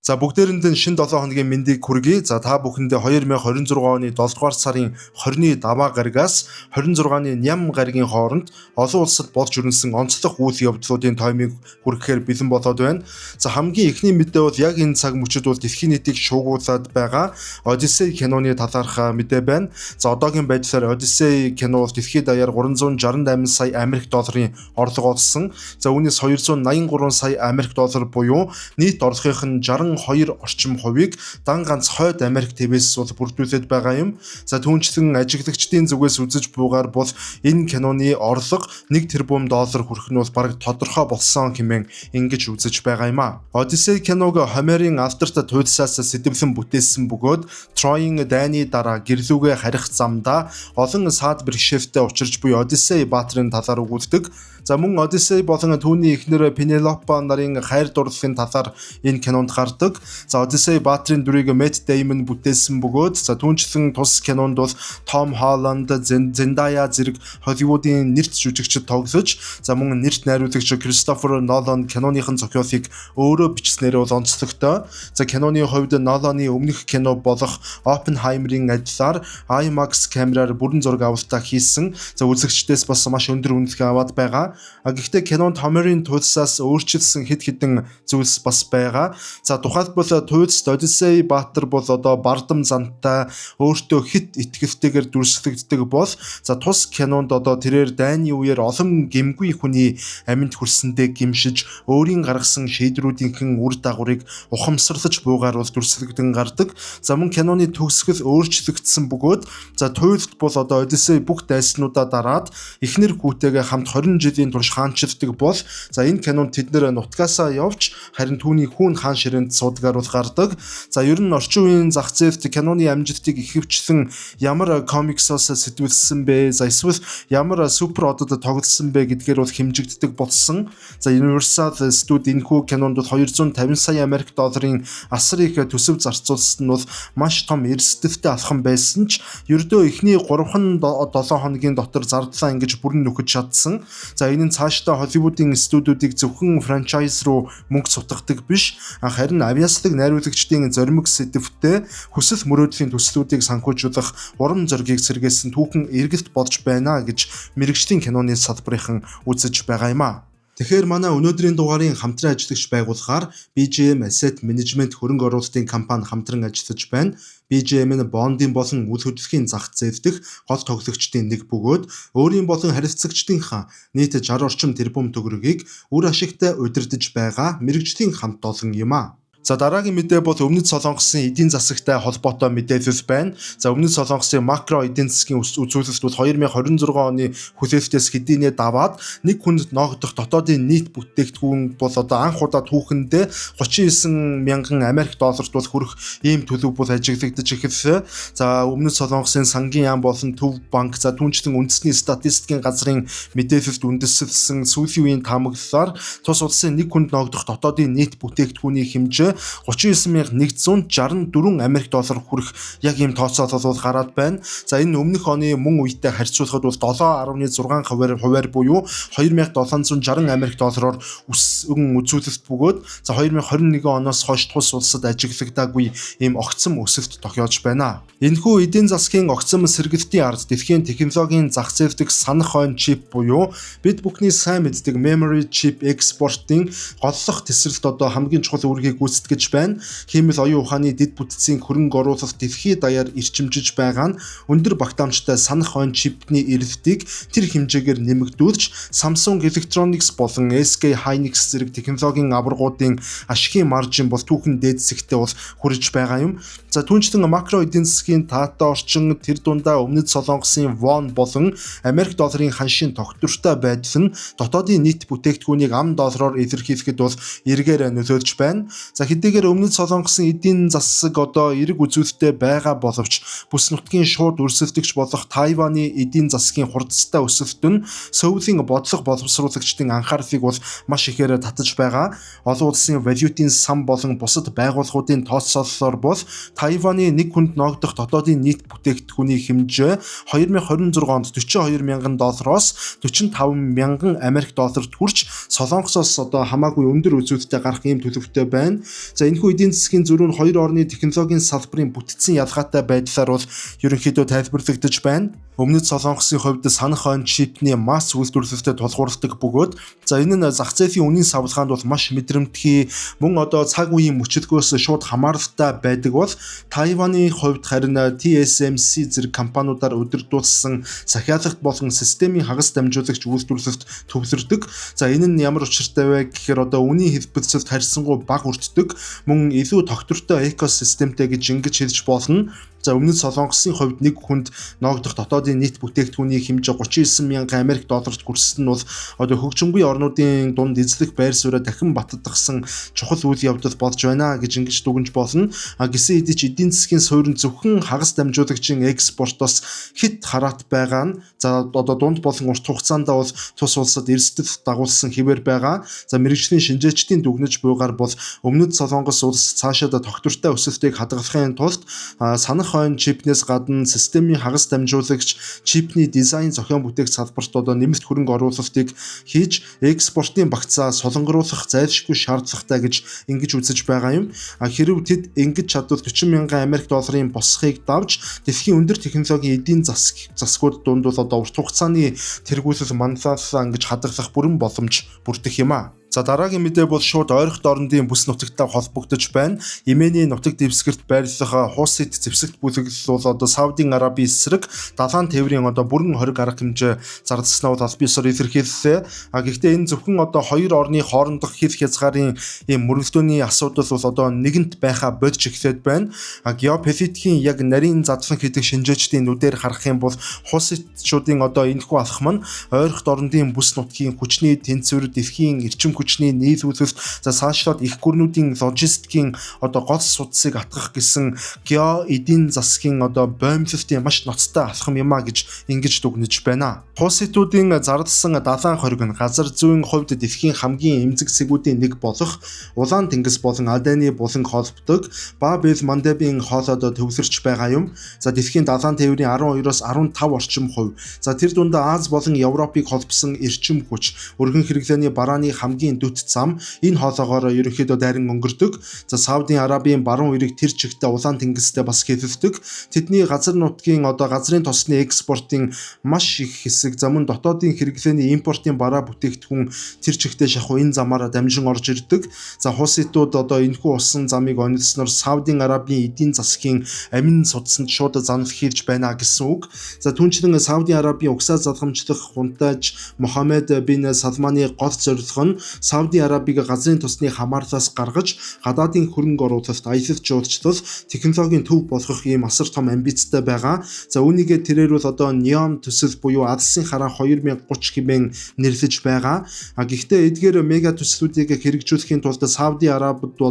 За бүгдээрэнд нь шинэ 7 хоногийн мэндийг хүргэе. За та бүхэндээ 2026 оны 7 дугаар сарын 20-ны даваа гаригаас 26-ны ням гаригийн хооронд олон улсад болж өрнөсөн онцлог үйл явдлуудын таймыг хүргэхээр бэлэн болоод байна. За хамгийн эхний мэдээ бол яг энэ цаг мөчид бол дэлхийн нийтийг шуугуулад байгаа Odyssey киноны талаарх мэдээ байна. За одоогийн байдлаар Odyssey кино бол дэлхийд даяар 368 сая Америк долларын орлого олсон. За үүнээс 283 сая Америк доллар буюу нийт орлогын 62 орчим хувийг дан ганц хойд Америк ТВ-с бол бүрдүүлээд байгаа юм. За түүнчлэн ажиглагчдын зүгээс үзэж буугаар бол энэ киноны орлого 1 тэрбум доллар хүрэх нь бол бараг тодорхой болсон хэмээн ингэж үзэж байгаа юм а. Odyssey киног Homero-ын алдарт туйлсаас сэдвлэн бүтээсэн бөгөөд Troy-ын дайны дараа гэрлүүгээ харих замдаа олон саад бэрхшээлтэй учирч буй Odyssey баатрын талаар өгүүлдэг. За мөн Odyssey болон түүний эхнэр Penelope нарын хайр дурлалын талаар энэ кинонд гардаг. За Odyssey баатрын дүрийг Matt Damon бүтээсэн бөгөөд за түүнчлэн тус кинонд бол Tom Holland, Zendaya зэрэг Hollywood-ийн нэрт жүжигчид тоглож, за мөн нэрт найруулагч Christopher Nolan киноныхын зохиолыг өөрөө бичснээр бол онцлогтой. За киноны хувьд Nolan-ы өмнөх кино болох Oppenheimer-ийн адилаар IMAX камераар бүрэн зураг авалтаа хийсэн. За үзэгчдээс бас маш өндөр үнэлгээ аваад байгаа. Гэхдээ кинонд Homero-ын туйлсаас өөрчилсөн хэд хэдэн зүйлс бас байгаа. За тухайлбал туйлс Odyssey баатар бол одоо бардам зантай өөртөө хит итгэлтэйгээр дүрслэгддэг бол за тус кинонд одоо тэрээр дайны үеэр олон гэмгүй хүний амьд хүрсэндээ гимшиж өөрийн гаргасан шийдрүүдийнхэн үр дагаврыг ухамсарлаж буугаар бол дүрслэгдэн гардаг. За мөн киноны төгсгөл өөрчлөгдсөн бөгөөд за туйлд бол одоо Odyssey бүх дайснуудаа дараад эхнэр хүүтэйгээ хамт 20 жилийн турш хаанчилдаг бол за энэ кинонд тэд нэр нутгаасаа явж харин түүний хүүн хаан ширээнд суудагаар бол гардаг. За ер нь орчин үеийн зах зээлд киноны амжилтыг ихэвчлэн ямар комиксоос сэтгүүлсэн бэ? За эсвэл ямар супер одод тоглосон бэ гэдгээр бол хэмжигддэг болсон. За Universal Studio энэхүү кинонд бол 250 сая Америк долларын асар их төсөв зарцуулсан нь бол маш том эрсдэлтэй алхам байсан ч ердөө эхний 3-7 хоногийн дотор зардлаа ингэж бүрэн нөхөж чадсан. За энэ нь цаашдаа Hollywood-ийн студиудыг зөвхөн франчайз руу мөнгө сутгадаг биш, харин авьяаслаг найруулагчдын зоримог сэдвтэй хүсэл мөрөөдлийн төслүүдийг санхүүжүүлэх урам зоригийг сэргээсэн түүхэн эргэлт болж байна гэж мэрэгжлийн киноны салбарынхан үзэж байгаа юм а. Тэгэхээр манай өнөөдрийн дугаарын хамтран ажиллагч байгууллагаар BGM Asset Management хөрөнгө оруулалтын компани хамтран ажиллаж байна. BGM нь бондын болон үйл хөдлөлийн зах зээл дэх гол тоглогчдын нэг бөгөөд өөрийн болон харилцагчдынхаа нийт 60 орчим тэрбум төгрөгийг үр ашигтай удирдах байгаа мэрэгжлийн хамт олон юм а. За дараагийн мэдээ бол Өмнөд Солонгосын эдийн засагтай холбоотой мэдээлэл байна. За Өмнөд Солонгосын макро эдийн засгийн үзүүлэлт бол 2026 оны хүлээлтээс хэдийнэ даваад нэг хүнд ногдох дотоодын нийт бүтээгдэхүүн бол одоо анх удаа түүхэндээ 39 мянган Америк долларт бол хүрэх ийм төлөв бол ажиглагдаж эхэллээ. За Өмнөд Солонгосын сангийн яам болон Төв банк за түүнчлэн үндэсний статистикийн газрын мэдээлэлд үндэслэлсэн сүүлийн үеийн таамаглалаар тус улсын нэг хүнд ногдох дотоодын нийт бүтээгдэхүүний хэмжээ 39,164 Америк доллар хүрэх яг ийм тооцоолол бол гараад байна. За энэ өмнөх оны мөн үетэй харьцуулахад бол 7.6% буюу 2,760 Америк доллараар өссөн үзүүлэлт бөгөөд за 2021 оноос хойш тус улсад ажиглагдаагүй ийм огцом өсөлт тохиолж байна. Энэхүү эдийн засгийн огцом сэргэлтийн ард дэлхийн технологийн зах зээл дэх санах хойно чип буюу бид бүхний сайн мэддэг memory chip экспортын голлох тесрэлт одоо хамгийн чухал үүргийг гүйцэтгэж байна. Хиймэл оюун ухааны дэд бүтцийн хөрөнгө оруулалт дэлхийд даяар ирчимжиж байгаа нь өндөр багтаамжтай санах хойно чипний эрэлтийг тэр хэмжээгээр нэмэгдүүлж Samsung Electronics болон SK Hynix зэрэг технологийн аваргуудын ашигын маржин бол түүхэн дээдсэгтэй бол хүрэж байгаа юм. За түүнчлэн макро эдийн засгийн таатай орчин тэр дундаа Өмнөд Солонгосын вон болон Америк долларын ханшийн тогтвортой байдал нь дотоодын нийт бүтээгдэхүүнийг ам доллараар илэрхийлэхэд бол эргээр нөлөөлж байна. За хэдийгээр Өмнөд Солонгосын эдийн засаг одоо эрг үзүүлэлттэй байгаа боловч бүс нутгийн шууд өрсөлдөгч болох Тайваны эдийн засгийн хурдтай өсөлт нь Сөүлийн бодлого боловсруулагчдын анхаарлыг бол маш ихээр татаж байгаа. Олон улсын валютын сан болон бусад байгууллагуудын тооцоололоор бол Тайваны нэг хүнд ногдох дотоодын нийт бүтээгдэхүүний хэмжээ 2026 онд 42 мянган доллароос 45 мянган Америк долларт хүрч Солонгосоос одоо хамаагүй өндөр үзүүлэлттэй гарах ийм төлөвтэй байна. За энэхүү эдийн засгийн зөрүү нь хоёр орны технологийн салбарын бүтцийн ялгаатай байдлаар бол ерөнхийдөө тайлбарлагдаж байна. Өмнөд Солонгосын хувьд санах хойно чипний масс үйлдвэрлэлтэд тулгуурладаг бөгөөд энэ нь зах зээлийн үнийн савлгаанд бол маш мэдрэмтгий, мөн цаг үеийн мөчөлгөөс шууд хамааралтай байдаг бол Тайваны хувьд харин TSMC зэрэг компаниудаар удирдуулсан захиалгат болон системийн хагас дамжуулагч үйлдвэрлэлт төвлөрдөг. Энэ нь ямар учиртай вэ гэхээр үнийн хэлбэлцэлд харьцангуй бага өртдөг, мөн илүү тогтвортой экосистемтэй гэж ингэж хэлж болно. Өмнөд Солонгосын хувьд нэг хүнд ноогдох дотоодын нийт бүтээгдэхүүний хэмжээ 39 мянган Америк долларт хүрсэн нь бол хөгжингүй орнуудын дунд эзлэх байр сууриа дахин баттгсан чухал үйл явдал болж байна гэж ингэж дүгнж болно. Гэсэн хэдий ч эдийн засгийн суурин зөвхөн хагас дамжуулагчийн экспортоос хэд хараат байгаа нь дунд болон урт хугацаанд бол тус улсад эрсдэл дагуулсан хэвээр байгаа. Мэргэжлийн шинжээчдийн дүгнэж буйгаар бол Өмнөд Солонгос улс цаашаа тогтвортой өсөлтийг хадгалахын тулд санах хойно чипнээс гадна системийн хагас дамжуулагч чипний дизайн зохион бүтээх салбарт нэмэлт хөрөнгө оруулалтыг хийж экспортын багцаа солонгоруулах зайлшгүй шаардлагатай гэж ингэж үзэж байгаа юм. Хэрв тэд ингэж чадвал 40 мянган Америк долларын босхийг давж дэлхийн өндөр технологийн эдийн засгууд дунд бол урт хугацааны тэргүүлэл манлайлал гэж хадгалах бүрэн боломж бүрдэх юм а. Дараагийн мэдээ бол шууд ойрхон орнын бүс нутагтай холбогдож байна. Йеменийн нутаг дэвсгэрт байрлах Хусит зэвсэгт бүлэглэл бол Саудын Арабын эсрэг далайн тээврийн бүрэн хориг арга хэмжээ зарласнаа бол аль биесээр илэрхийллээ. Гэхдээ энэ зөвхөн хоёр орны хоорондох хил хязгаарын мөрөлдөөний асуудал бол нэгэнт байхаа бодж эхлээд байна. Геополитикийн яг нарийн задлан хийдэг шинжээчдийн нүдээр харах юм бол Хуситчуудын энэхүү алхам нь ойрхон орнын бүс нутгийн хүчний тэнцвэр, дэлхийн эрчим хүчний нийлүүлэлт, цаашлаад их гүрнүүдийн логистикийн гол судсыг атгах гэсэн гео эдийн засгийн боомлолтын маш ноцтой алхам юм а гэж ингэж дүгнэж байна. Хуситуудын зарласан далайн хориг нь газар зүйн хувьд дэлхийн хамгийн эмзэг цэгүүдийн нэг болох Улаан тэнгис болон Аданы буланг холбдог Баб-эл Мандебын хоолойд төвлөрч байгаа юм. Дэлхийн далайн тээврийн 12-оос 15 орчим хувь. Тэр дунд Аз болон Европыг холбосон эрчим хүч, өргөн хэрэглээний барааны хамгийн дөт зам энэ хоолоогоор ерөнхийдөө дайран өнгөрдөг. Саудын Арабын баруун эрэг тэр чигтээ Улаан тэнгистэй бас хэлэлдэг. Тэдний газар нутгийн газрын тосны экспортын маш их хэсэг мөн дотоодын хэрэглээний импортын бараа бүтээгдэхүүн тэр чигтээ шахуу энэ замаараа дамжин орж ирдэг. Хуситууд энэхүү усан замыг онцлсноор Саудын Арабын эдийн засгийн амин судсанд шууд занал хийж байна гэсэн үг. Түүнчлэн Саудын Арабын угсаа залгамжлах хунтайж Мохаммед бин Салманы гол зорилго нь Саудын Арабыг газрын тосны хамаарлаас гаргаж гадаадын хөрөнгө оруулалт аялал жуулчлал технологийн төв болгох ийм асар том амбицтай байгаа. Үүнийгээ тэрээр бол неон төсөл буюу Алсын хараа 2030 хэмээн нэрлэж байгаа. Гэхдээ эдгээр мега төслүүдийг хэрэгжүүлэхийн тулд Сауди Арабид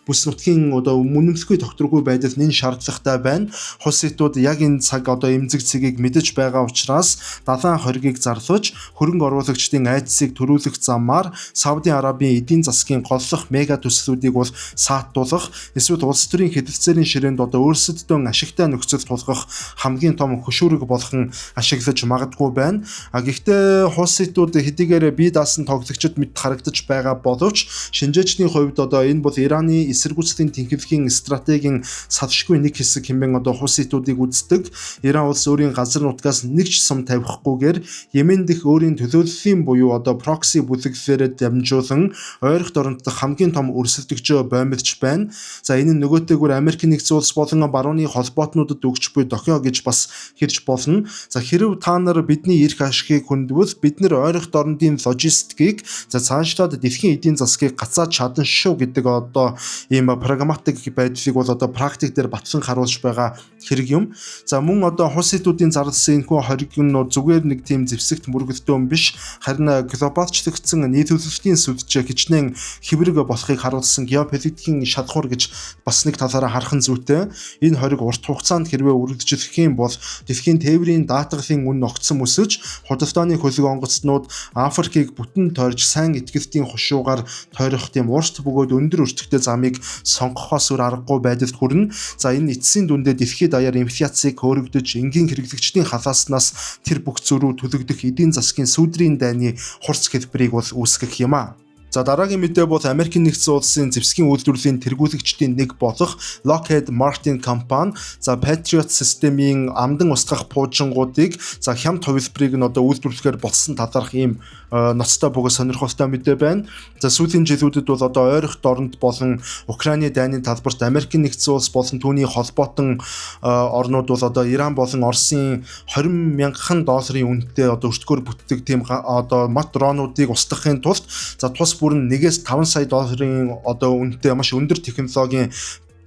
бүс нутгийн мөнөмсгүй тогтворгүй байдал нэн шаардлагатай байна. Хуситууд яг энэ цаг эмзэг цэгийг мэдэж байгаа учраас далайн хоригийг зарлаж хөрөнгө оруулагчдын айдсыг төрүүлэх замаар Сауди Арабын эдийн засгийн голлох мега төслүүдийг бол саатуулах, эсвэл улс төрийн хэдэлцээрийн ширээнд өөрсөддөө ашигтай нөхцөл тулгах хамгийн том хөшүүрэг болгон ашиглаж магадгүй байна. Гэхдээ Хуситууд хэдийгээр бие даасан тоглогчид мэд харагдаж байгаа боловч шинжээчдийн хувьд энэ бол Ираны эсэргүүцлийн тэнхимлийн стратегийн салшгүй нэг хэсэг хэмээн Хуситуудыг үздэг. Иран улс өөрийн газар нутгаас нэг ч сум тавихгүйгээр Йемен дэх өөрийн төлөөллийн буюу прокси бүлэглэлээр дамжуулан ойрхон оронд хамгийн том өрсөлдөгчөө боомлж байна. Энэ нь нөгөөтэйгүр Америк нэгдсэн улс болон барууны холбоотнуудад өгч буй дохио гэж бас хэлж болно. Хэрв та нар бидний эрх ашигыг хүндвэл бид нар ойрхон орнын логистикийг цаашлаад дэлхийн эдийн засгийг гацааж чадна шүү гэдэг ийм прагматик байдлыг бол практик дээр батлан харуулж байгаа хэрэг юм. Мөн Хуситуудын зарласан энэхүү хориг нь зүгээр нэг тийм зэвсэгт мөргөлдөөн биш, харин глобалчлагдсан нийлүүлэлтийн сүлжээ хичнээн хэврэг болохыг харуулсан геополитикийн шалгуур гэж бас нэг талаараа харах нь зүйтэй. Энэ хориг урт хугацаанд хэрвээ үргэлжлэх юм бол дэлхийн тээврийн даатгалын үн ногдсон өсөж, худалдааны хөлөг онгоцнууд Африкийг бүтэн тойрж сайн этгэлтийн хушуугаар тойрох тийм урт бөгөөд өндөр өртөгтэй замыг сонгохоос өөр аргагүй байдалд хүрнэ. Энэ эцсийн дүндээ дэлхийд даяар инфляцийг хөөрөгдөж, энгийн хэрэглэгчдийн халааснаас тэр бүх зөрүү төлөгдөх эдийн засгийн сүүдрийн дайны хурц хэлбэрийг бол үүсгэх юм а. За дараагийн мэдээ бол Америкийн нэгдсэн улсын зэвсгийн үйлдвэрлэлийн тэргүүлэгчдийн нэг болох Lockheed Martin компани за Patriot системийн амдан устгах пуужингуудыг за хямд хувилбарыг нь одоо үйлдвэрлэхээр болсон талаарх ийм ноцтой бөгөөд сонирхолтой мэдээ байна. За сүүлийн жилүүдэд бол одоо ойрох дорнд болон Украины дайны талбарт Америкийн нэгдсэн улс болон түүний холбоотон орнууд бол одоо Иран болон Оросын 20 мянган долларын үнэтэй одоо өртгөөр бүтдэг тийм одоо мод дронуудыг устгахын тулд за тус бүрэн 1-5 сая долларын одоо үнэтэй маш өндөр технологийн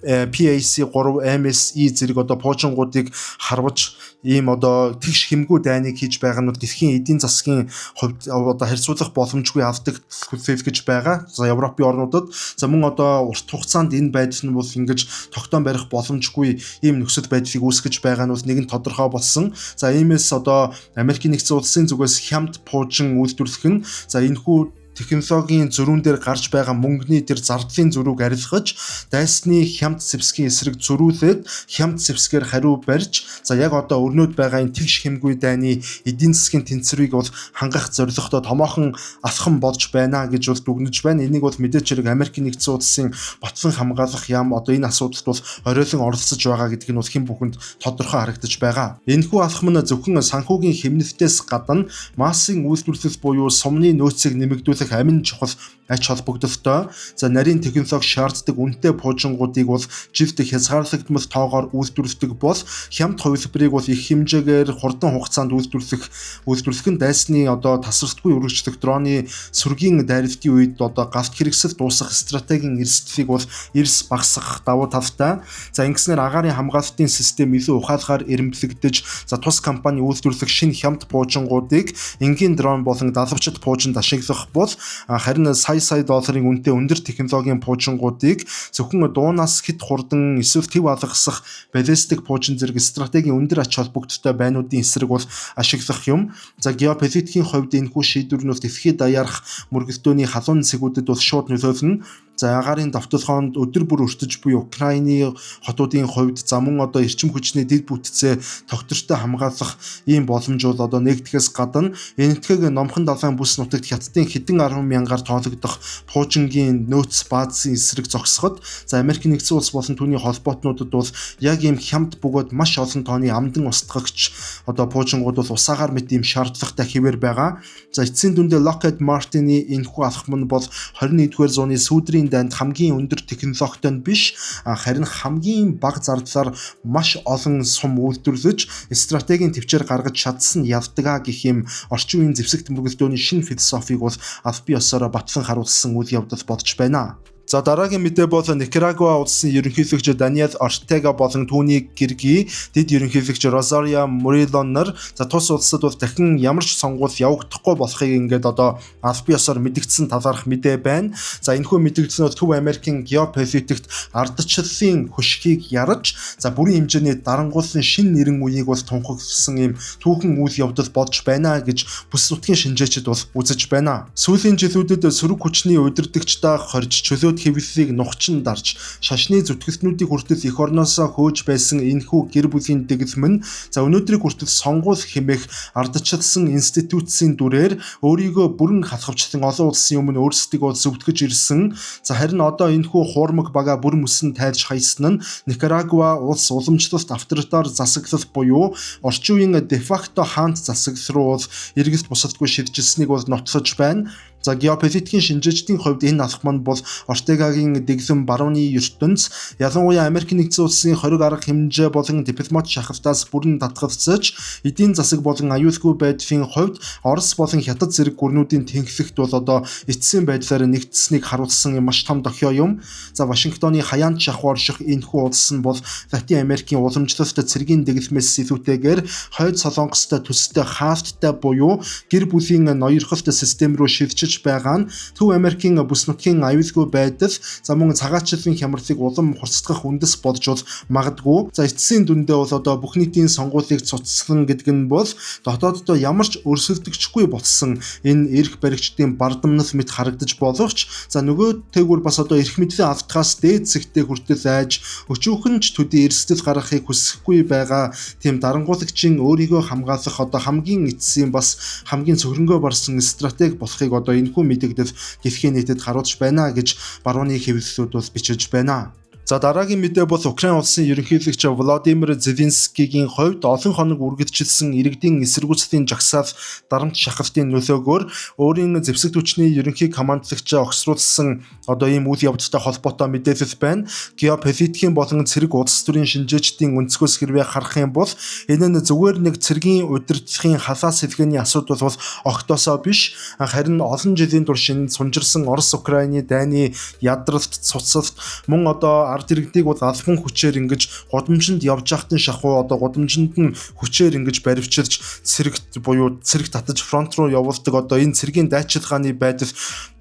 PAC-3 MSE зэрэг одоо пуужингуудыг харваж ийм одоо тэгш хэмгүү дайныг хийж байгаа нь дэлхийн эдийн засгийн хувьд одоо харьцуулах боломжгүй авдаг хүлээл гэж байгаа. За Европын орнуудад за мөн одоо урт хугацаанд энэ байдал нь бол ингэж тогтоон барих боломжгүй ийм нөхцөл байдлыг үүсгэж байгаа нь нэгэн тодорхой болсон. За иймээс одоо Америкийн нэгдсэн улсын зүгээс хямд пуужин үйлдвэрлэх нь за энэхүү технологийн зөрүүн дээр гарч байгаа мөнгөний тэр зардлын зөрүүг арилгаж дайсны хямд зэвсгийн эсрэг зөрүүлээд хямд зэвсгээр хариу барьж за яг одоо өрнөд байгаа энэ тэгш хэмгүй дайны эдийн засгийн тэнцвэрийг бол хангах зорилготой томоохон алхам болж байна гэж бол дүгнэж байна. Энийг бол мэдээч хэрэг Америкийн нэгдсэн улсын батлан хамгаалах яам одоо энэ асуудалд бол оройлон оролцож байгаа гэдэг нь бол хэн бүхэнд тодорхой харагдаж байгаа. Энэхүү алхам нь зөвхөн санхүүгийн хэмнэлтээс гадна массын үйлдвэрлэл буюу сумны нөөцийг нэмэгдүүлэх амин чухал ач холбогдолтой. За нарийн технологи шаарддаг үнэтэй пуужингуудыг бол жилд хязгаарлагдмал тоогоор үйлдвэрлэдэг бол хямд хувилбарыг бол их хэмжээгээр хурдан хугацаанд үйлдвэрлэх нь дайсны одоо тасралтгүй үргэлжлэх дроны сүргийн дайралтын үед одоо галт хэрэгсэл дуусах стратегийн эрсдлийг бол эрс багасгах давуу талтай. За ингэснээр агаарын хамгаалалтын систем илүү ухаалгаар эрэмблэгдэж за тус компани үйлдвэрлэх шинэ хямд пуужингуудыг энгийн дрон болон далавчид пуужинд ашиглах бол харин сая долларын үнэтэй өндөр технологийн пуужингуудыг зөвхөн дуунаас хит хурдан эсвэл төв алгасах баллистик пуужин зэрэг стратегийн өндөр ач холбогдолтой байнуудын эсрэг бол ашиглах юм. За геополитикийн хувьд энэхүү шийдвэр нь дэлхийд даяарх мөргөлдөөний халуун зэвсгүүдэд бол шууд нөлөөлнө. За агаарын давталхоонд өдөр бүр өртөж буй Украины хотуудын хувьд за мөн одоо эрчим хүчний дэд бүтцээ тогтвортой хамгаалах ийм боломж бол одоо нэгдэхээс гадна энэтхэг номхон далайн бүс нутагт хятадын хэдэн 10 мянгаар тоологдох пуужингийн нөөц баазын эсрэг зогсоход за Америкийн нэгдсэн улс болон түүний холбоотнуудад бол яг ийм хямд бөгөөд маш олон тооны амдан устгагч одоо пуужингууд бол усаагаар мэт ийм шаардлагатай хэвээр байгаа. За эцсийн дүндээ Lockheed Martin-ы энэхүү алхам нь бол 21-р зууны сүүдрийн дайнд хамгийн өндөр технологитой нь биш харин хамгийн бага зардлаар маш олон сум үйлдвэрлэж стратегийн төвчээр гаргаж чадсан явдгаа гэх юм орчин үеийн зэвсэгт мөргөлдөөний шинэ философиг бол аль бие ёсоор батлан харуулсан үйл явдал болж байна. За дараагийн мэдээ бол Никарагуа улсын ерөнхийлөгч Даниэл Ортега болон түүний гэргий дэд ерөнхийлөгч Розарио Мурило нар за тус улсад бол дахин ямар ч сонгуул явагдахгүй болохыг ингээд одоо аль бие ёсоор мэдгдсэн талаарх мэдээ байна. За энэхүү мэдгдсэн бол Төв Америкийн геополитикт ардчлалын хөшгийг ярж за бүрийн хэмжээний дарангуулсан шин нэрэн үеийг бол тунхагласан юм түүхэн үйл явдал болж байна гэж бүс нутгийн шинжээчид бол үзэж байна. Сүүлийн жилүүдэд сөрөг хүчний удирдагчдаа хорж чөлөө хэвлэлийг нухчин дарж шашны зүтгэлтнүүдийг хүртэл эх орноосоо хөөж байсан энэхүү гэр бүлийн дэглэм нь за өнөөдрийг хүртэл сонгуул хэмээх ардчилсан институцийн дүрээр өөрийгөө бүрэн халахвчлан олон улсын өмнө өөрсдийгөө зөвтгөж ирсэн. За харин одоо энэхүү хуурмаг бага бүр мөсөн тайлж хайсан нь Никарагуа улс уламжлалт авторитар засаглал буюу орчин үеийн дефакто хаант засаглал руу эргэлт бусадгүй шилжүүлсэнийг бол нотлож байна. За геополитикийн шинжээчдийн хувьд энэ алхам нь бол Ортегагийн дэглэм барууны ертөнц ялангуяа Америкийн нэгдсэн улсын 20 арга хэмжээ болон дипломат шахалтаас бүрэн татгалзаж эдийн засаг болон аюулгүй байдлын хувьд Орос болон Хятад зэрэг гүрнүүдийн тэнхлэгт бол одоо эцсийн байдлаар нэгдсэнийг харуулсан маш том дохио юм. За Вашингтоны хаяанд шахуу орших энэхүү улс нь бол Латин Америкийн уламжлалт цэргийн дэглэмээс илүүтэйгээр хойд Солонгостой төстэй хаалттай буюу гэр бүлийн ноёрхолт систем рүү шилжиж байгаа нь Төв Америкийн бүс нутгийн аюулгүй байдал за мөн цагаачлалын хямралыг улам хурцдах үндэс болж бол магадгүй. За эцсийн дүндээ бол одоо бүх нийтийн сонгуулийг цуцлан гэдэг нь бол дотооддоо ямар ч өрсөлдөгчгүй болсон энэ эрх баригчдын бардамнал мэт харагдаж боловч за нөгөө тэгвэр бас одоо эрх мэдлийн алдгаас дээд зэгтээ хүртэл айж өчүүхэн ч төдий эрсдэл гаргахыг хүсэхгүй байгаа тийм дарангуулагчийн өөрийгөө хамгаалах одоо хамгийн эцсийн бас хамгийн цөхрөнгөө барсан стратеги болохыг одоо энэхүү мэдэгдэв дэлхийн нийтэд харуулж байна гэж барууны хэвлэлүүд бас бичиж байна. За дараагийн мэдээ бол Украин улсын ерөнхийлөгч Владимир Зеленскигийн хувьд олон хоног үргэлжилсэн иргэдийн эсэргүүцлийн жагсаал дарамт шахалтын нөлөөгөөр өөрийн зэвсэг түвшний ерөнхий командлагчаа огцруулсан ийм үйл явдалтай холбоотой мэдээлэл байна. Геополитикийн болон цэрэг улс төрийн шинжээчдийн өнцгөөс хэрвээ харах юм бол энэ нь зүгээр нэг цэргийн удирдлагын халаас хэлгээний асуудал бол огтосоо биш, харин олон жилийн турш сунжирсан Орос-Украины дайны ядралт цуцалт мөн ард иргэдийг бол албан хүчээр ингэж гудамжинд явж байхдаа шахуу гудамжинд нь хүчээр ингэж баривчилж цэрэгт буюу цэрэг татаж фронт руу явуулдаг энэ цэргийн дайчилгааны байдал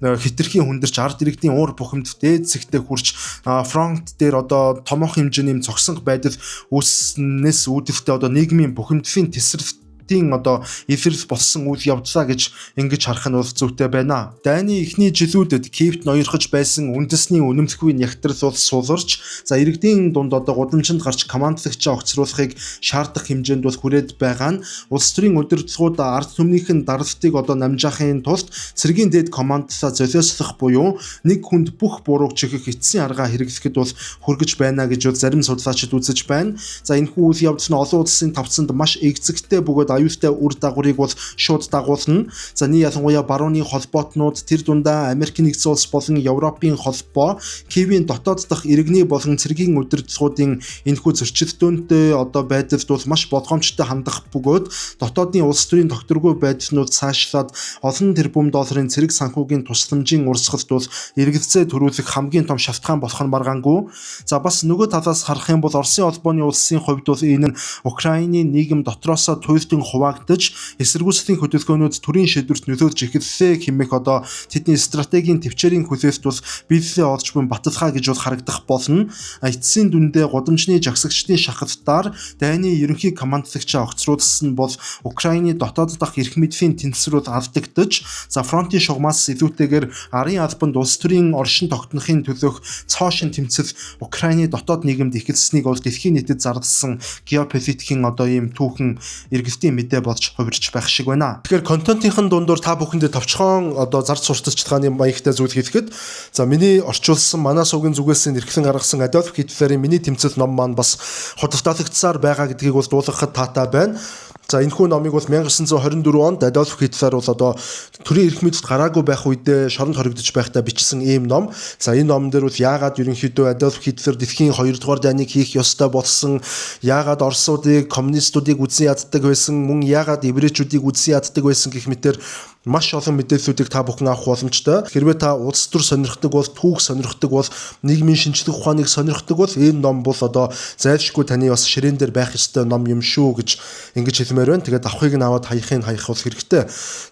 хэтэрхий хүндэрч ард иргэдийн уур бухимд дээд зэгтээ хүрч фронт дээр томоохон хэмжээний цогцсонх байдал үүснээс үүдэлтэй нийгмийн бухимдлын тесрэлт эфирл болсон үйл явдлаа гэж ингэж харах нь бол зүйтэй байна. Дайны эхний жилүүдэд Киевт ноёрхож байсан үндэсний үнэмлэхүйн ягтрал бол суулгарч иргэдийн дунд гудамжинд гарч командлагчаа огцруулахыг шаардах хэмжээнд бол хүрээд байгаа нь улс төрийн удирдлагууд ард түмнийхэн даралтыг намжаахын тулд цэргийн дээд командлаа золиослох буюу нэг хүнд бүх бурууг чихэх эцсийн аргаа хэрэглэхэд бол хүргэж байна гэж зарим судлаачид үзэж байна. За энэхүү үйл явдал нь олон улсын тавцанд маш эгзэгтэй бөгөөд аюултай үр дагаврыг бол шууд дагуулна. За ялангуяа барууны холбоотнууд тэр дундаа Америк нэгдсэн улс болон Европын холбоо Киевийн дотоод дахь иргэний болон цэргийн удирдлагуудын энэхүү зөрчилдөөнтэй байдалд бол маш болгоомжтой хандах бөгөөд дотоодын улс төрийн тогтворгүй байдлууд цаашлаад олон тэрбум долларын цэрэг санхүүгийн тусламжийн урсгалд бол эргэлзээ төрүүлэх хамгийн том шалтгаан болох нь маргаангүй. За бас нөгөө талаас харах юм бол Оросын холбооны улсын хувьд бол энэ нь Украины нийгэм дотроосоо туйлдын хуваагдаж эсэргүүцлийн хөдөлгөөнүүд төрийн шийдвэрт нөлөөлж эхэллээ хэмээх тэдний стратегийн төвчээрийн хүлээлт бол биелэлээ олж буй баталгаа гэж харагдах болно. Эцсийн дүндээ гудамжны жагсагчдын шахалтаар дайны ерөнхий командлагчаа огцруулсан бол Украины дотоод дахь эрх мэдлийн тэнцвэрүүд алдагдаж фронтын шугамаас илүүтэйгээр арын албанд улс төрийн оршин тогтнохын төлөөх цоошин тэмцэл Украины дотоод нийгэмд эхэлсэнийг бол дэлхийн нийтэд зарласан геополитикийн ийм түүхэн эргэлтийн мэдээ болж хувирч байх шиг байна. Тэгэхээр контентын дундуур та бүхэндээ товчхон зарц сурталчилгааны маягтай зүйл хэлэхэд миний орчуулсан манай сувгийн зүгээс нэрхлэн гаргасан Адольф Гитлерийн миний тэмцэл ном маань бас худалдаалагдсаар байгаа гэдгийг бол дуулгахад таатай байна. Энэхүү номыг бол 1924 онд Адольф Гитлер бол төрийн эрх мэдэлд гараагүй байх үедээ шоронд хоригдож байхдаа бичсэн ийм ном. Энэ номон дээр бол яагаад ерөнхийдөө Адольф Гитлер дэлхийн 2 дугаар дайныг хийх ёстой болсон, яагаад Оросуудыг коммунистуудыг үзэн яддаг байсан, мөн яагаад еврейчүүдийг үзэн яддаг байсан гэх мэтээр маш олон мэдээллүүдийг та бүхэн авах боломжтой. Хэрвээ та улс төр сонирхдаг бол, түүх сонирхдаг бол, нийгмийн шинжлэх ухааныг сонирхдаг бол энэ ном бол зайлшгүй таны бас ширээн дээр байх ёстой ном юм шүү гэж ингэж хэлмээр байна. Тэгээд авахыг нь аваад хаях бол хэрэгтэй.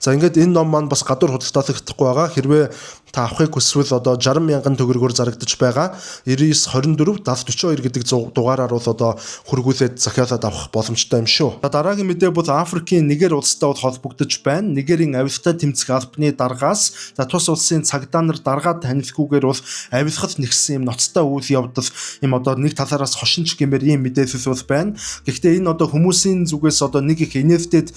Ингээд энэ ном маань бас гадуур худалдаалагдахгүй байгаа. Хэрвээ та авахыг хүсвэл 60 мянган төгрөгөөр зарагдаж байгаа. 9924 7042 гэдэг дугаараар бол хөргүүлээд захиалаад авах боломжтой юм шүү. Дараагийн мэдээ бол Африкийн Нигер улстай бол холбогдож байна. Нигерийн авилгатай тэмцэх албаны даргаас тус улсын цагдаа нар даргаад танилцгүйгээр бол авилгад нэгсэн юм ноцтой үйл явдал нэг талаараас хошинч гэмээр ийм мэдээлэл бол байна. Гэхдээ энэ хүмүүсийн зүгээс нэг их инээвтэд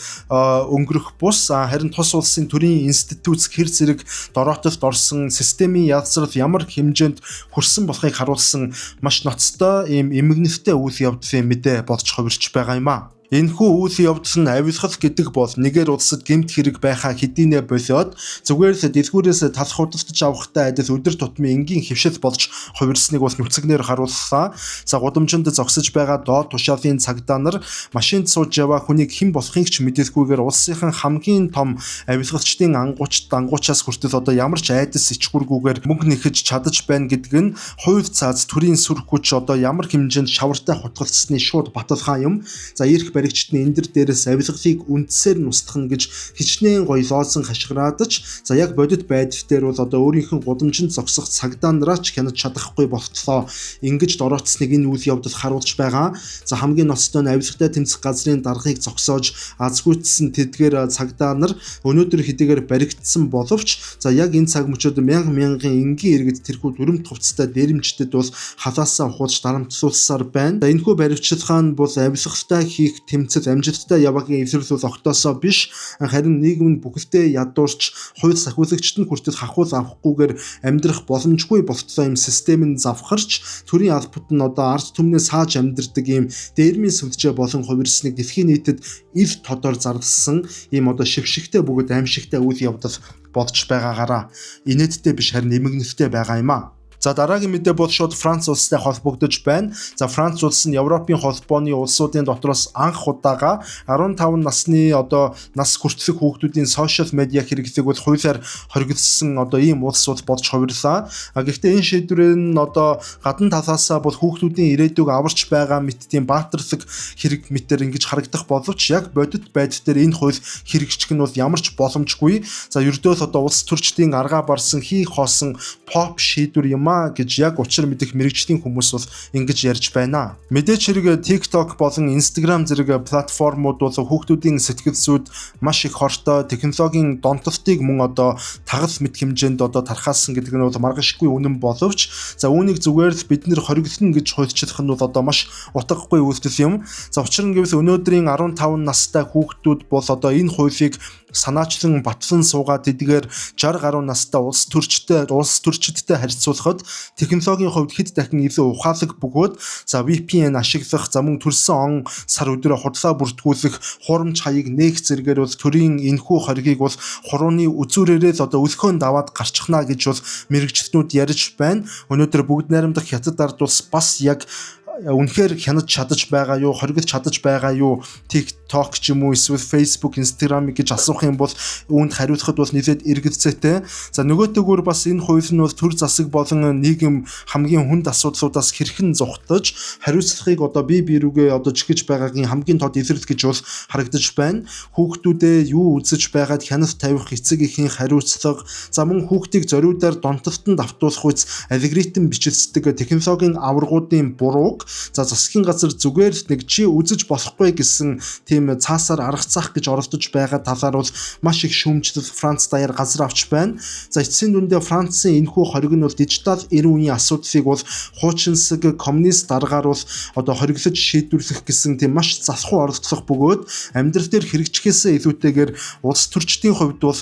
өнгөрөх бус харин тус улсын төрийн институт хэр зэрэг дороотолд орсон системийн язрал ямар хэмжээнд хүрсэн болохыг харуулсан маш ноцтой ийм эмгэнэлтэй үйл явдлын мэдээ болж хувирч байгаа юм аа. Энэхүү үйл явдал нь авилгал гэдэг бол Нигер улсад гэмт хэрэг байхаа хэдийнэ болоод зүгээр л дэлгүүрээс талх худалдаж авахтай адил өдөр тутмын энгийн хөвшил болж хувирсныг бол нүцгнээр харууллаа. Гудамжинд зогсож байгаа доод тушаалын цагдаа нар машинд сууж яваа хүнийг хэн болохыг ч мэдээлгүйгээр улсынхан хамгийн том авилгалчдын ангуучаас хүртэл ямар ч айдас ичгүргүйгээр мөнгө нэхэж чадаж байна гэдэг нь хувь цааз төрийн сүр хүч ямар хэмжээнд шавартай хутгалцсны шууд баталгаа юм. Ирэх баригчдын эндэр дээрээс авилгалыг үндсээр нь устгах гэж хичнээн гоё лоосон хашгираадаж яг бодит байдал дээр бол өөрийнх нь гудамжинд зогсох цагдаа нараа ч хянаж чадахгүй болтлоо. Ингэж дороотсныг энэ үйл явдал харуулж байгаа. Хамгийн ноцтой нь авилгатай тэмцэх газрын даргыг зогсоож азгүйцсэн тэдгээр цагдаа нар өнөөдөр хэдийгээр баригдсан боловч яг энэ цаг мөчид мянган энгийн иргэд тэрхүү дүрмт хувцастай дээрэмчдэд бол халаасаа ухуулж дарамтлуулсаар байна. Энэхүү баривчилгаан бол авилгатай хийх нийт тэмцэл амжилттай яваагийн эвсрэл бол огтоосоо биш, харин нийгэм нь бүгдээ ядуурч хууль сахиулагчид нь хүртэл хахуул авахгүйгээр амьдрах боломжгүй болцсон юм систем нь завхарч төрийн албат нь одоо ард түмнээ сааж амьдрдаг юм дээрмийн сүлжээ болон хувирсныг дэлхийн нийтэд ив тодор зарласан ийм одоо шившигтэй бөгөөд аимшигтай үйл явдал бодож байгаагаараа инээдтэй биш харин нэмэгнэлтэй байгаа юм аа. За дараагийн мэдээ бол шууд Франц улстай холбогдож байна. За Франц улс нь Европын холбооны улсуудын дотроос анх удаага 15 насны одоо нас хүртэлх хүүхдүүдийн сошиал медиа хэрэглээг бол хуулиар хоригдсан одоо ийм улс бол болж хувирлаа. Гэхдээ энэ шийдвэр нь одоо гадна талаасаа бол хүүхдүүдийн ирээдүйг аварч байгаа мэт тийм баатарлаг хэрэг мэтэр ингэж харагдах боловч яг бодит байдал дээр энэ хууль хэрэгжих нь бол ямарч боломжгүй. За ердөө л одоо улс төрчдийн аргаа барсан хий хоосон pop шийдвэр юм гэж яг учир мэдэх мэрэгжлийн хүмүүс бол ингэж ярьж байна. Мэдээч хэрэг TikTok болон Instagram зэрэг платформуд бол хүүхдүүдийн сэтгэл зүйд маш их хортой технологийн донтолтыг мөн одоо тагал мэд хэмжээнд одоо тархаасан гэдэг нь бол маргашгүй үнэн боловч за үүнийг зүгээр л бид нэр хоригдлон гэж хуульчлах нь бол одоо маш утгагүй үйлдэл юм. За учир нь гэвэл өнөөдрийн 15 настай хүүхдүүд бол одоо энэ хуулийг санаачлан батлан суугаад тэдгээр 60 гаруй настай улс төрчидтэй харьцуулахад технологийн хувьд хэд дахин илүү ухаалаг бөгөөд за VPN ашиглах, за мөн төрсэн он сар өдрөө худлаа бүртгүүлэх хурамч хаяг нээх зэрэгээр бол төрийн энэхүү хоригийг бол хурууны үзүүрээрээ л одоо өлхөнд аваад гарчихна гэж бол мэрэгчлэнүүд ярьж байна. Өнөөдөр бүгд найрамдах хятад ард улс бас яг үнэхээр хянаж чадаж байгаа юу, хоригдож чадаж байгаа юу, TikTok ч юм уу эсвэл Facebook, Instagram гэж асуух юм бол үүнд хариулахад бол нэлээд эргэлзээтэй. За нөгөө төгөөр бас энэ хууль нь бол төр засаг болон нийгэм хамгийн хүнд асуудлуудаас хэрхэн зугтаж хариуцлагыг одоо бие биерүүгээ одоо жигэж байгаагийн хамгийн тод илэрлэл гэж бол харагдаж байна. Хүүхдүүдээ юу үзэж байгаад хяналт тавих эцэг эхийн хариуцлага, за мөн хүүхдийг зориудаар донтолтонд автуулах үс алгоритм бичлдэг технологийн аваргуудын бурууг за засгийн газар зүгээр л нэг чи үзэж болохгүй гэсэн тийм цаасаар аргацаах гэж оролдож байгаа талаар бол маш их шүүмжлэл Франц даяар газар авч байна. За эцсийн дүндээ Францын энэхүү хориг нь бол дижитал эрх үеийн асуудлыг бол хуучинсаг коммунист даргаар бол одоо хориглож шийдвэрлэх гэсэн тийм маш залхуу оролцох бөгөөд амьдрал дээр хэрэгжихээсээ илүүтэйгээр улс төрчдийн хувьд бол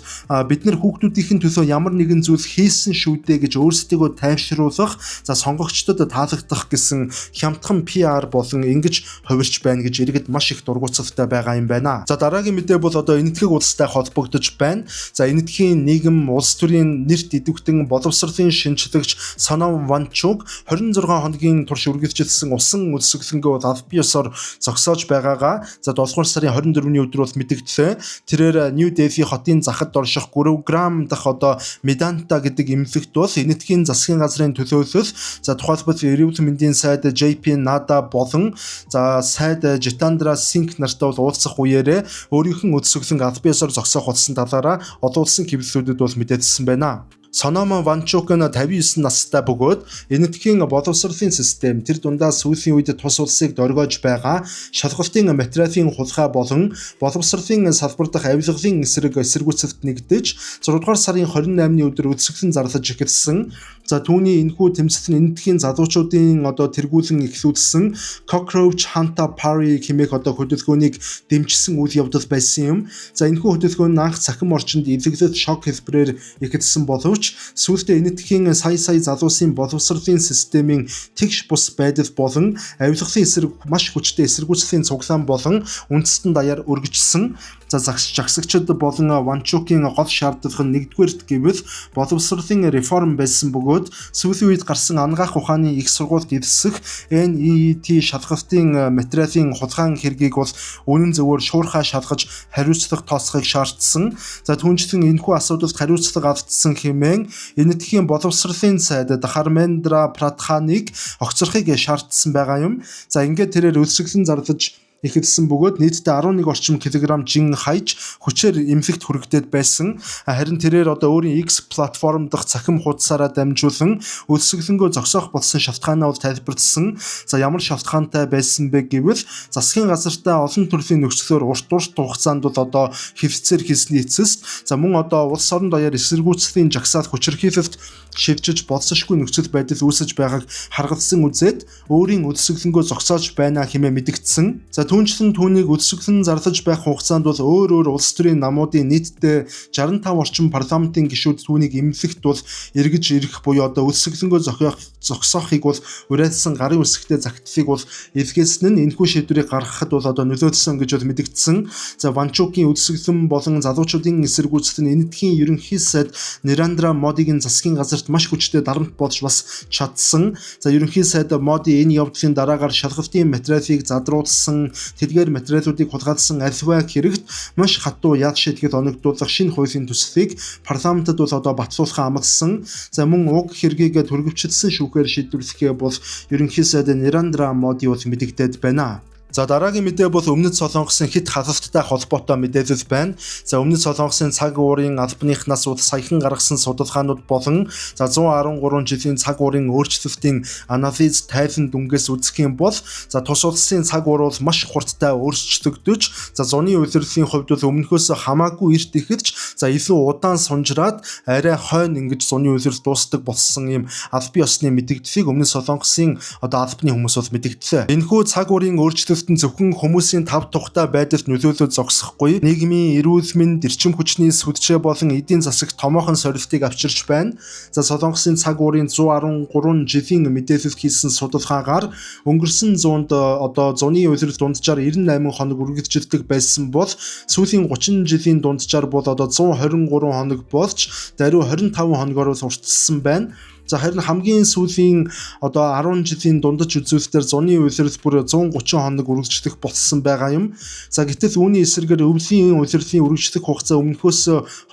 бид нар хүүхдүүдийн төлөө ямар нэгэн зүйл хийсэн шүү дээ гэж өөрсдийгөө тайвшруулах, за сонгогчдод таалагдах гэсэн хямдхан PR болон ингэж хувирч байна гэж иргэд маш их дургуутсалтай байгаа юм байна. За дараагийн мэдээ бол одоо энэтхэг улстай холбогдож байна. За энэтхийн нийгэм улс төрийн нэрт идэвхтэн боловсролын шинжлэгч Соном Ванчук 26 хоногийн турш үргэлжилсэн усан өлсгөлөнгөө аль бие ёсоор зогсоож байгаагаа за 7 дугаар сарын 24-ний өдөр бол мэдэгдлээ. Тэрээр Нью Дели хотын захад орших Гурugram дахь одоо Меданта гэдэг эмнэлэгт бол энэтхийн засгийн газрын төлөөлөл за тухайлбал эрүүл мэндийн сайд JP Nada болон за сайд Jitendra Singh нартай бол уулзах үеэрээ өөрийнх нь өдсөглөн аль биесээр зогсоох болсон талаараа олон улсын хэвлэлүүдэд бол мэдээлсэн байна. Соном Ванчук нь 59 настай бөгөөд энэтхийн боловсролын систем тэр дундаа сүүлийн үед тус улсыг дөргиож байгаа шалгалтын материалын хулгай болон боловсролын салбар дахь авилгалын эсэргүүцэлд нэгдэж 6 дугаар сарын 28-ны өдөр өдсөглөн зарлаж эхэлсэн. За түүний энэхүү тэмцэл нь энэтхийн залуучуудын одоо тэргүүлэн эхлүүлсэн Cockroach Hunter Party хэмээх одоо хөдөлгөөнийг дэмжсэн үйл явдал байсан юм. За энэхүү хөдөлгөөн нь анх цахим орчинд эвлэглэл шок хэлбэрээр эхэлсэн боловч сүүлдээ энэтхийн сая залуусын боловсролын системийн тэгш бус байдал болон авилгалын эсрэг маш хүчтэй эсэргүүцлийн цуглаан болон үндэстэн даяар өргөжсөн. За жагсагчид болон Ванчукийн гол шаардлага нь нэгдүгээрт гэвэл боловсролын реформ байсан бөгөөд сүүлийн үед гарсан ангаах ухааны их сургуульд эвсэх NEET шалгалтын материалын хулгайн хэргийг бол үнэн зөвөөр шуурхай шалгаж хариуцлага тооцохыг шаардсан. За түүнчлэн энэхүү асуудалд хариуцлага автсан хэмээн энэтхийн боловсролын сайд Dharmendra Pradhanыг огцрохыг шаардсан байгаа юм. За ингээд тэрээр өлсгөлэн зарлаж эхэлсэн бөгөөд нийтдээ 11 орчим килограмм жин хайж хүчээр эмнэлэгт хүрэгдээд байсан. Харин тэрээр одоо өөрийн X платформ дахь цахим хуудасаараа дамжуулан өлсгөлөнгөө зогсоох болсон шалтгаанаа бол тайлбарлсан. За ямар шалтгаантай байсан бэ гэвэл засгийн газартай олон төрлийн нөхцлөөр урт хугацаанд бол одоо хэвлэлцээр хийсний эцэст за мөн одоо улс орон даяар эсэргүүцлийн жагсаал хүчирхийлэлт шилжиж болцсошгүй нөхцөл байдал үүсэж байгааг харгалзсан үзээд өөрийн өлсгөлөнгөө зогсоож байна хэмээн мэдгдсэн. За түүнчлэн түүнийг өсөглөн зарлаж байх хугацаанд бол өөр улс төрийн намуудын нийтдээ 65 орчим парламентын гишүүд түүнийг эмнэлэгт бол эргэж ирэх буюу одоо өсөглөнгөө зогсоохыг бол уриалсан гарын үсэгтээ загтдыг бол илгээсэн нь энэхүү шийдвэрийг гаргахад бол одоо нөлөөлсөн гэж бол мэдэгдсэн. За Ванчукийн өсөглөн болон залуучуудын эсэргүүцэл нь энэтхийн ерөнхий сайд Нарендра Модигийн засгийн газарт маш хүчтэй дарамт болж бас чадсан. За ерөнхий сайд Моди энэ явдлын дараагаар шалгалтын материалыг задруулсан, тэдгээр материалуудыг хулгайлсан альва хэрэгт маш хатуу яд шийдгээд оногдуулах шинэ хуулийн төслийг парламентод бол одоо батлуулахаа амласан. За мөн уг хэргийг төрөвчлсөн шүүхээр шийдвэрлэхээ бол ерөнхий сайд Нарендра Моди бол мэдэгдээд байна. За дараагийн мэдээ бол Өмнөд Солонгосын хит хасалттай холбоотой мэдээлэл байна. За Өмнөд Солонгосын цаг уурын албаныхнаас бол саяхан гаргасан судалгаанууд болон за 113 жилийн цаг уурын өөрчлөлтийн анализ тайлан дүнгээс үзэх юм бол за тус улсын цаг уур бол маш хурдтай өөрчлөгдөж за зуны улирлын хувьд бол өмнөхөөс хамаагүй эрт ихэлж за илүү удаан сунжраад арай хойно ингэж зуны улирал дуустдаг болсон юм албан ёсны мэдээллийг Өмнөд Солонгосын одоо албаны хүмүүс бол мэдэгдлээ. Энэхүү цаг уурын өөрчлөлт зөвхөн хүмүүсийн тав тухтай байдалд нөлөөлөж зогсохгүй нийгмийн эрүүл мэнд, эрчим хүчний сүлжээ болон эдийн засагт томоохон сорилтыг авчирч байна. За Солонгосын цаг уурын 113 жилийн мэдээлэл хийсэн судалгаагаар өнгөрсөн зуунд одоо зуны улирал дунджаар 98 хоног үргэлжилдэг байсан бол сүүлийн 30 жилийн дунджаар бол одоо 123 хоног болж даруй 25 хоногоор уртассан байна. За харин хамгийн сүүлийн одоо 10 жилийн дундаж үзүүлэлтээр зуны улирал бүр 130 хоног үргэлжлэх болсон байгаа юм. За гэтэл үүний эсрэгээр өвлийн улирлын үргэлжлэх хугацаа өмнөхөөс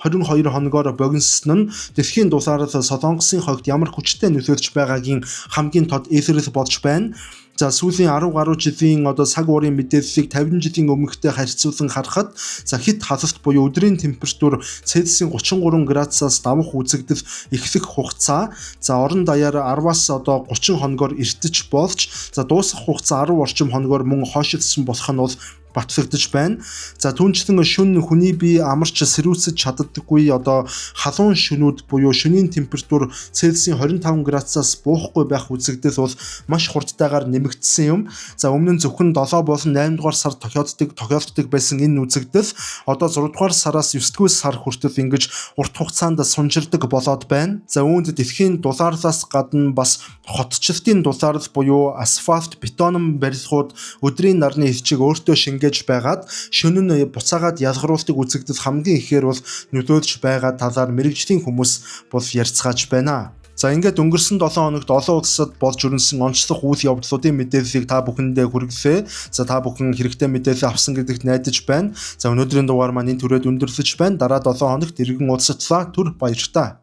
22 хоногоор богиносон нь дэлхийн дулаараа Солонгосын хойд ямар хүчтэй нөлөөлж байгаагийн хамгийн тод илэрлэл болж байна. За сүүлийн 10 гаруй жилийн одоо цаг уурын мэдээллийг 50 жилийн өмнөхтэй харьцуулан харахад за хит хасалт буюу өдрийн температур Цельсийн 33 градусаас давах үзэгдэл эхлэх хугацаа за орон даяар 10-аас одоо 30 хоногоор эртэж болж за дуусах хугацаа 10 орчим хоногоор мөн хойшилсан болох нь бол батлагдаж байна. За түүнчлэн шөнө хүний бие амарч сэрүүцэж чаддаггүй одоо халуун шөнүүд буюу шөнийн температур Цельсийн 25 градусаас буухгүй байх үзэгдэл бол маш хурдтайгаар нэмэгдсэн юм. За өмнө нь зөвхөн 7 болон 8 дугаар сар тохиолддог байсан энэ үзэгдэл одоо 6 дугаар сараас 9 дугаар сар хүртэл ингэж урт хугацаанд сунжирдаг болоод байна. За үүнд дэлхийн дулаарлаас гадна бас хотчлтын дулаарл буюу асфальт, бетон барилгууд өдрийн нарны элчийг өөртөө шингээж байгаад шөнө нь буцаагаад ялгаруулдаг үзэгдэл хамгийн ихээр бол нөлөөлж байгаа талаар мэрэгжлийн хүмүүс бол ярьцгааж байна. За ингээд өнгөрсөн 7 хоногт олон улсад болж өрнөсөн онцлог үйл явдлуудын мэдээллийг та бүхэндээ хүргэлээ. За та бүхэн хэрэгтэй мэдээлэл авсан гэдэгт найдаж байна. За өнөөдрийн дугаар маань энэ түрээд өндөрлөж байна. Дараа 7 хоногт иргэн уулзтлаа. Түр баярлалаа.